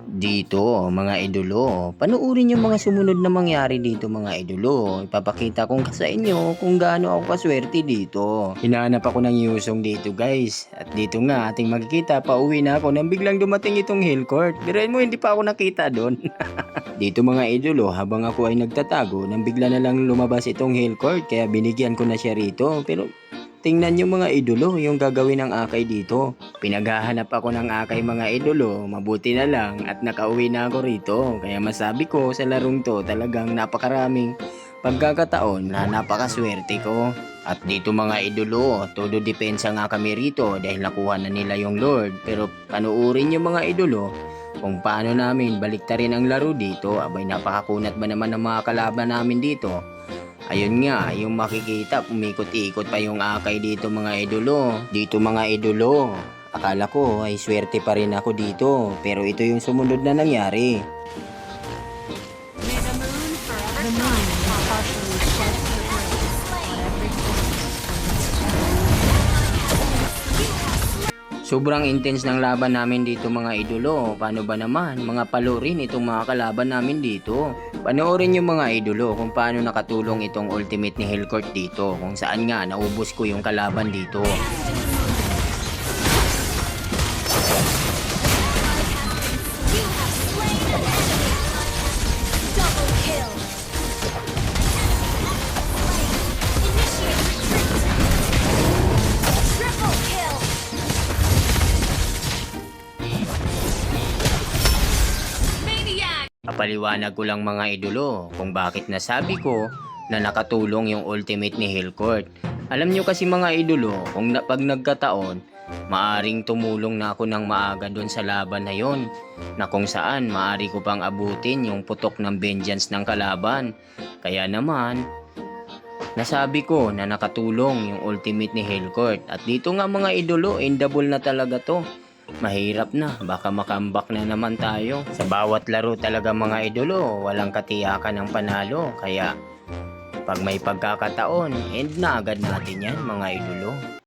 Dito, mga idolo, panoorin yung mga sumunod na mangyari dito mga idolo. Ipapakita ko sa inyo kung gaano ako kaswerte dito. Hinahanap ako ng Yusong dito guys. At dito nga ating makikita, pauwi na ako nang biglang dumating itong Hillcourt. Birahin mo, hindi pa ako nakita doon. Dito mga idolo, habang ako ay nagtatago, nang bigla na lang lumabas itong Hillcourt. Kaya binigyan ko na siya rito. Pero tingnan yung mga idolo, yung gagawin ng akay dito. Pinaghahanap ako ng akay mga idolo, mabuti na lang at nakauwi na ako rito. Kaya masabi ko sa larong to talagang napakaraming pagkakataon na napakaswerte ko. At dito mga idolo, todo depensa nga kami rito dahil nakuha na nila yung Lord. Pero panuorin yung mga idolo kung paano namin baliktarin ang laro dito. Abay napakakunat ba naman ng mga kalaban namin dito. Ayun nga, yung makikita, umikot-ikot pa yung akay dito mga idolo. Dito mga idolo, akala ko ay swerte pa rin ako dito. Pero ito yung sumunod na nangyari. The moon is partially shed to the earth on every Sobrang intense ng laban namin dito mga idolo. Paano ba naman? Mga palo rin itong mga kalaban namin dito. Panoorin yung mga idolo kung paano nakatulong itong ultimate ni Hellcourt dito. Kung saan nga naubos ko yung kalaban dito. Papaliwanag ko lang mga idolo kung bakit nasabi ko na nakatulong yung ultimate ni Hellcourt. Alam nyo kasi mga idolo, kung pag nagkataon, maaring tumulong na ako ng maaga doon sa laban na yon, na kung saan maari ko pang abutin yung putok ng vengeance ng kalaban. Kaya naman, nasabi ko na nakatulong yung ultimate ni Hellcourt. At dito nga mga idolo, endable na talaga to. Mahirap na, baka makambak na naman tayo. Sa bawat laro talaga mga idolo, walang katiyakan ng panalo. Kaya pag may pagkakataon, end na agad natin yan mga idolo.